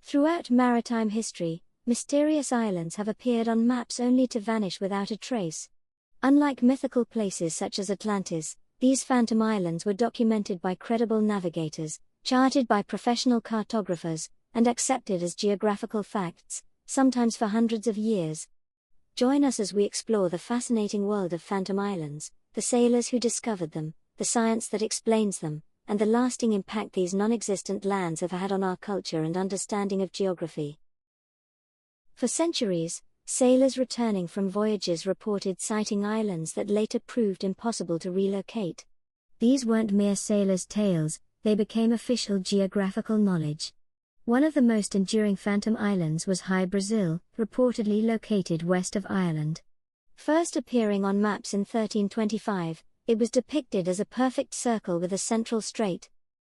Throughout maritime history, mysterious islands have appeared on maps only to vanish without a trace. Unlike mythical places such as Atlantis, these phantom islands were documented by credible navigators, charted by professional cartographers, and accepted as geographical facts, sometimes for hundreds of years. Join us as we explore the fascinating world of phantom islands, the sailors who discovered them, the science that explains them, and the lasting impact these non-existent lands have had on our culture and understanding of geography. For centuries, sailors returning from voyages reported sighting islands that later proved impossible to relocate. These weren't mere sailors' tales, they became official geographical knowledge. One of the most enduring phantom islands was Hy-Brasil, reportedly located west of Ireland. First appearing on maps in 1325, it was depicted as a perfect circle with a central strait.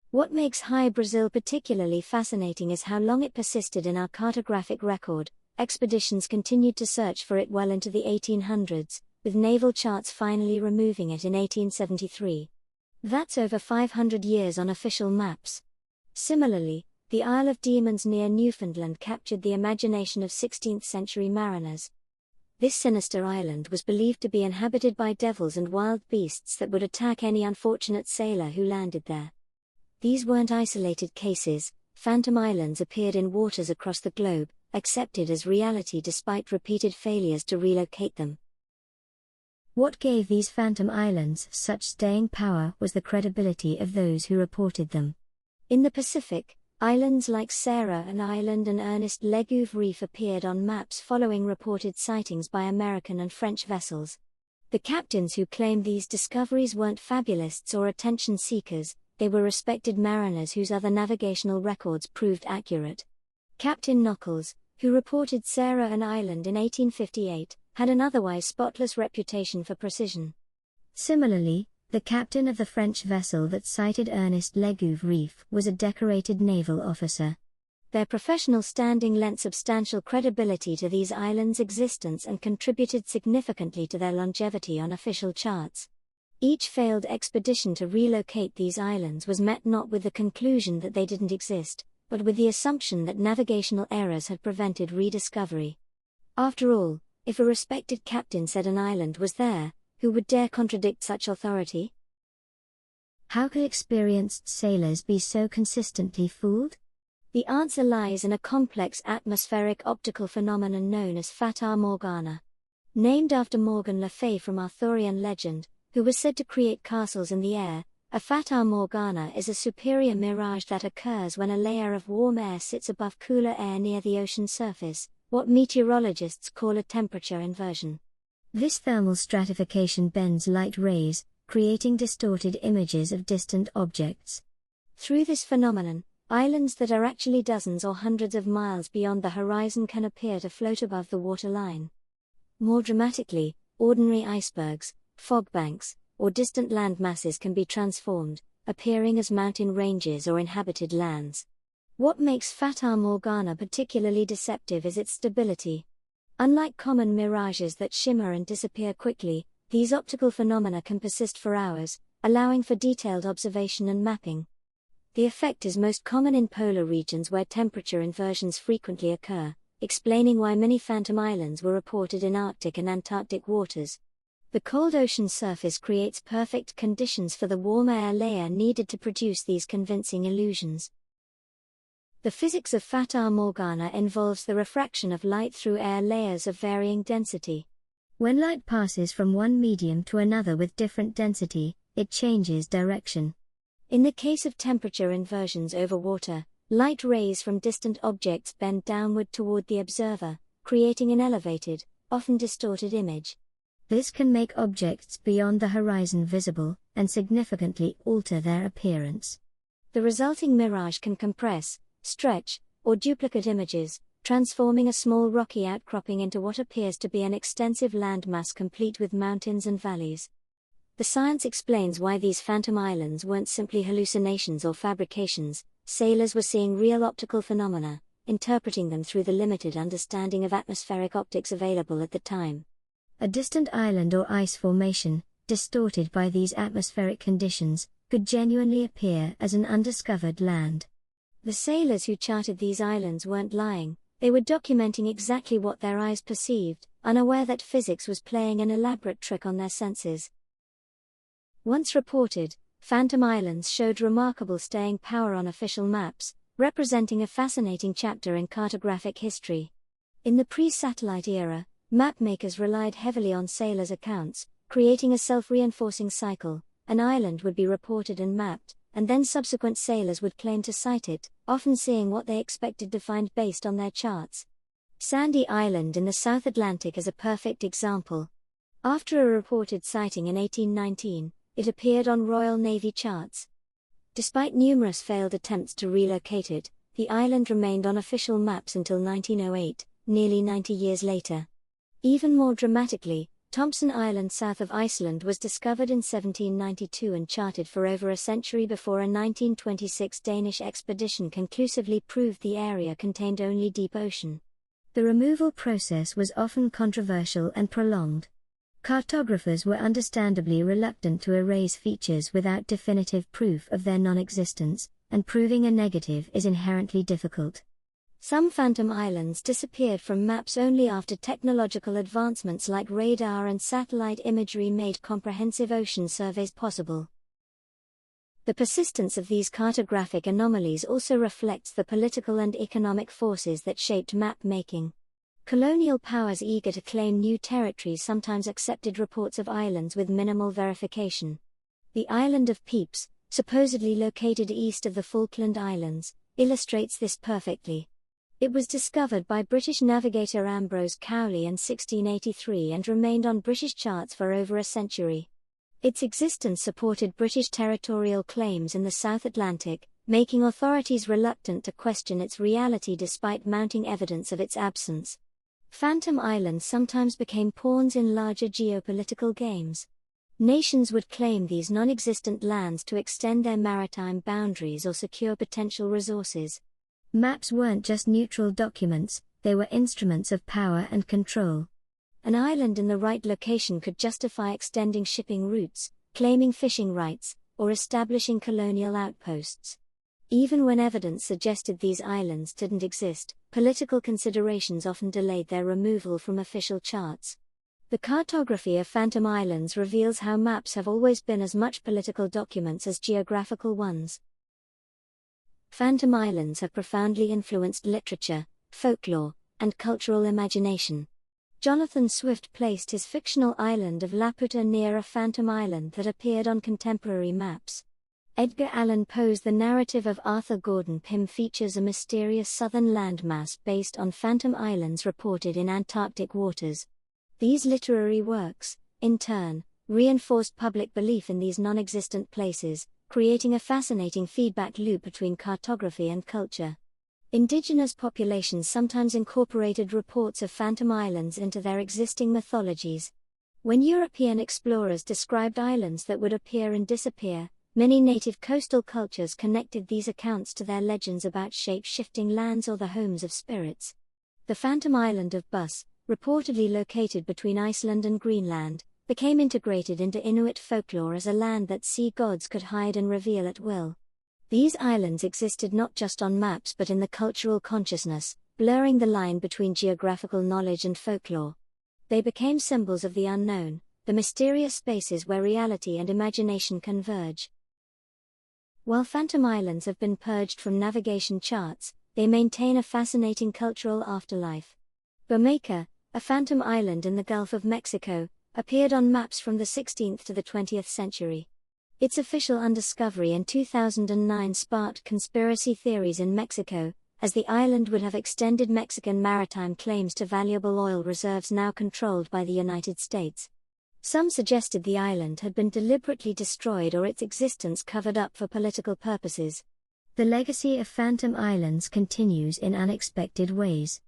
What makes Hy-Brasil particularly fascinating is how long it persisted in our cartographic record. Expeditions continued to search for it well into the 1800s, with naval charts finally removing it in 1873. That's over 500 years on official maps. Similarly, the Isle of Demons near Newfoundland captured the imagination of 16th-century mariners. This sinister island was believed to be inhabited by devils and wild beasts that would attack any unfortunate sailor who landed there. These weren't isolated cases. Phantom islands appeared in waters across the globe, accepted as reality despite repeated failures to relocate them. What gave these phantom islands such staying power was the credibility of those who reported them. In the Pacific, islands like Sarah Island and Ernest Legouve Reef appeared on maps following reported sightings by American and French vessels. The captains who claimed these discoveries weren't fabulists or attention seekers, they were respected mariners whose other navigational records proved accurate. Captain Nockels, who reported Sarah Island in 1858, had an otherwise spotless reputation for precision. Similarly, the captain of the French vessel that sighted Ernest Legouve Reef was a decorated naval officer. Their professional standing lent substantial credibility to these islands' existence and contributed significantly to their longevity on official charts. Each failed expedition to relocate these islands was met not with the conclusion that they didn't exist, but with the assumption that navigational errors had prevented rediscovery. After all, if a respected captain said an island was there, who would dare contradict such authority? How could experienced sailors be so consistently fooled? The answer lies in a complex atmospheric optical phenomenon known as Fata Morgana. Named after Morgan Le Fay from Arthurian legend, who was said to create castles in the air, a Fata Morgana is a superior mirage that occurs when a layer of warm air sits above cooler air near the ocean surface, what meteorologists call a temperature inversion. This thermal stratification bends light rays, creating distorted images of distant objects. Through this phenomenon, islands that are actually dozens or hundreds of miles beyond the horizon can appear to float above the waterline. More dramatically, ordinary icebergs, fog banks, or distant land masses can be transformed, appearing as mountain ranges or inhabited lands. What makes Fata Morgana particularly deceptive is its stability. Unlike common mirages that shimmer and disappear quickly, these optical phenomena can persist for hours, allowing for detailed observation and mapping. The effect is most common in polar regions where temperature inversions frequently occur, explaining why many phantom islands were reported in Arctic and Antarctic waters. The cold ocean surface creates perfect conditions for the warm air layer needed to produce these convincing illusions. The physics of Fata Morgana involves the refraction of light through air layers of varying density. When light passes from one medium to another with different density, it changes direction. In the case of temperature inversions over water, light rays from distant objects bend downward toward the observer, creating an elevated, often distorted image. This can make objects beyond the horizon visible, and significantly alter their appearance. The resulting mirage can compress, stretch, or duplicate images, transforming a small rocky outcropping into what appears to be an extensive landmass complete with mountains and valleys. The science explains why these phantom islands weren't simply hallucinations or fabrications. Sailors were seeing real optical phenomena, interpreting them through the limited understanding of atmospheric optics available at the time. A distant island or ice formation, distorted by these atmospheric conditions, could genuinely appear as an undiscovered land. The sailors who charted these islands weren't lying, they were documenting exactly what their eyes perceived, unaware that physics was playing an elaborate trick on their senses. Once reported, Phantom Islands showed remarkable staying power on official maps, representing a fascinating chapter in cartographic history. In the pre-satellite era, mapmakers relied heavily on sailors' accounts, creating a self-reinforcing cycle. An island would be reported and mapped, and then subsequent sailors would claim to sight it, often seeing what they expected to find based on their charts. Sandy Island in the South Atlantic is a perfect example. After a reported sighting in 1819, it appeared on Royal Navy charts. Despite numerous failed attempts to relocate it, the island remained on official maps until 1908, nearly 90 years later. Even more dramatically, Thompson Island south of Iceland was discovered in 1792 and charted for over a century before a 1926 Danish expedition conclusively proved the area contained only deep ocean. The removal process was often controversial and prolonged. Cartographers were understandably reluctant to erase features without definitive proof of their non-existence, and proving a negative is inherently difficult. Some phantom islands disappeared from maps only after technological advancements like radar and satellite imagery made comprehensive ocean surveys possible. The persistence of these cartographic anomalies also reflects the political and economic forces that shaped map-making. Colonial powers eager to claim new territories sometimes accepted reports of islands with minimal verification. The island of Peeps, supposedly located east of the Falkland Islands, illustrates this perfectly. It was discovered by British navigator Ambrose Cowley in 1683 and remained on British charts for over a century. Its existence supported British territorial claims in the South Atlantic, making authorities reluctant to question its reality despite mounting evidence of its absence. Phantom islands sometimes became pawns in larger geopolitical games. Nations would claim these non-existent lands to extend their maritime boundaries or secure potential resources. Maps weren't just neutral documents, they were instruments of power and control. An island in the right location could justify extending shipping routes, claiming fishing rights, or establishing colonial outposts. Even when evidence suggested these islands didn't exist, political considerations often delayed their removal from official charts. The cartography of Phantom Islands reveals how maps have always been as much political documents as geographical ones. Phantom Islands have profoundly influenced literature, folklore, and cultural imagination. Jonathan Swift placed his fictional island of Laputa near a phantom island that appeared on contemporary maps. Edgar Allan Poe's The Narrative of Arthur Gordon Pym features a mysterious southern landmass based on phantom islands reported in Antarctic waters. These literary works, in turn, reinforced public belief in these non-existent places, creating a fascinating feedback loop between cartography and culture. Indigenous populations sometimes incorporated reports of phantom islands into their existing mythologies. When European explorers described islands that would appear and disappear, many native coastal cultures connected these accounts to their legends about shape-shifting lands or the homes of spirits. The phantom island of Bus, reportedly located between Iceland and Greenland, became integrated into Inuit folklore as a land that sea gods could hide and reveal at will. These islands existed not just on maps but in the cultural consciousness, blurring the line between geographical knowledge and folklore. They became symbols of the unknown, the mysterious spaces where reality and imagination converge. While phantom islands have been purged from navigation charts, they maintain a fascinating cultural afterlife. Jamaica, a phantom island in the Gulf of Mexico, appeared on maps from the 16th to the 20th century. Its official undiscovery in 2009 sparked conspiracy theories in Mexico, as the island would have extended Mexican maritime claims to valuable oil reserves now controlled by the United States. Some suggested the island had been deliberately destroyed or its existence covered up for political purposes. The legacy of phantom islands continues in unexpected ways.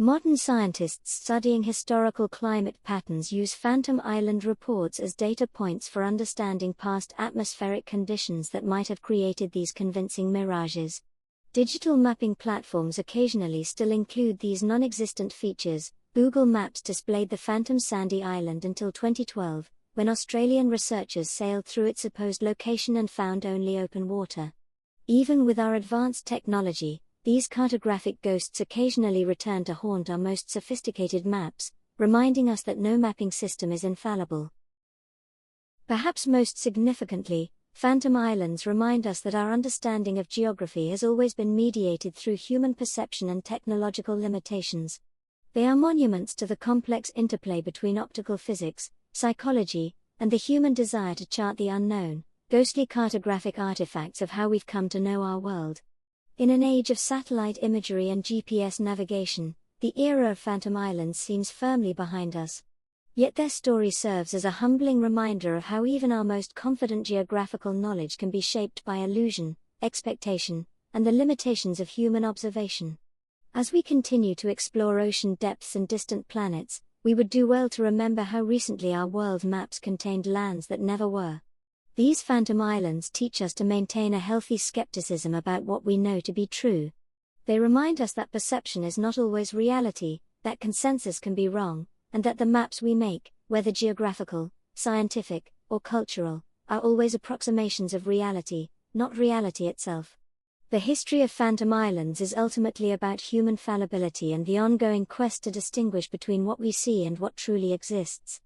Modern scientists studying historical climate patterns use phantom island reports as data points for understanding past atmospheric conditions that might have created these convincing mirages. Digital mapping platforms occasionally still include these non-existent features. Google Maps displayed the phantom Sandy Island until 2012, when Australian researchers sailed through its supposed location and found only open water. Even with our advanced technology, these cartographic ghosts occasionally return to haunt our most sophisticated maps, reminding us that no mapping system is infallible. Perhaps most significantly, phantom islands remind us that our understanding of geography has always been mediated through human perception and technological limitations. They are monuments to the complex interplay between optical physics, psychology, and the human desire to chart the unknown, ghostly cartographic artifacts of how we've come to know our world. In an age of satellite imagery and GPS navigation, the era of phantom islands seems firmly behind us. Yet their story serves as a humbling reminder of how even our most confident geographical knowledge can be shaped by illusion, expectation, and the limitations of human observation. As we continue to explore ocean depths and distant planets, we would do well to remember how recently our world maps contained lands that never were. These phantom islands teach us to maintain a healthy skepticism about what we know to be true. They remind us that perception is not always reality, that consensus can be wrong, and that the maps we make, whether geographical, scientific, or cultural, are always approximations of reality, not reality itself. The history of phantom islands is ultimately about human fallibility and the ongoing quest to distinguish between what we see and what truly exists.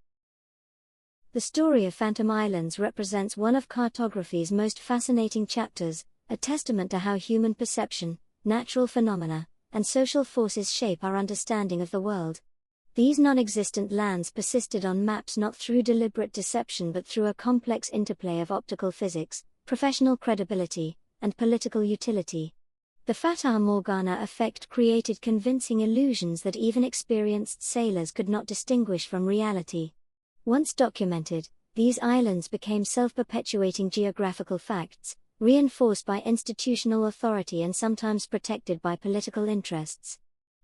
The story of phantom islands represents one of cartography's most fascinating chapters, a testament to how human perception, natural phenomena, and social forces shape our understanding of the world. These non-existent lands persisted on maps not through deliberate deception but through a complex interplay of optical physics, professional credibility, and political utility. The Fata Morgana effect created convincing illusions that even experienced sailors could not distinguish from reality. Once documented, these islands became self-perpetuating geographical facts, reinforced by institutional authority and sometimes protected by political interests.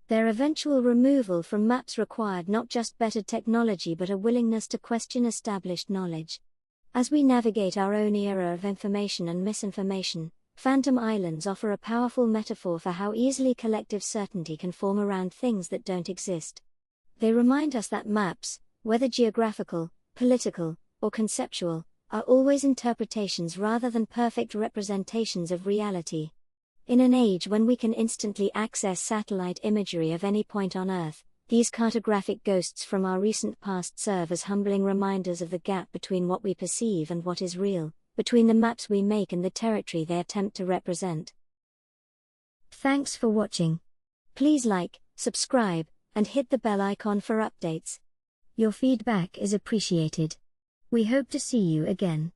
Their eventual removal from maps required not just better technology but a willingness to question established knowledge. As we navigate our own era of information and misinformation, phantom islands offer a powerful metaphor for how easily collective certainty can form around things that don't exist. They remind us that maps, whether geographical, political, or conceptual, are always interpretations rather than perfect representations of reality. In an age when we can instantly access satellite imagery of any point on Earth, these cartographic ghosts from our recent past serve as humbling reminders of the gap between what we perceive and what is real, between the maps we make and the territory they attempt to represent. Thanks for watching. Please like, subscribe, and hit the bell icon for updates. Your feedback is appreciated. We hope to see you again.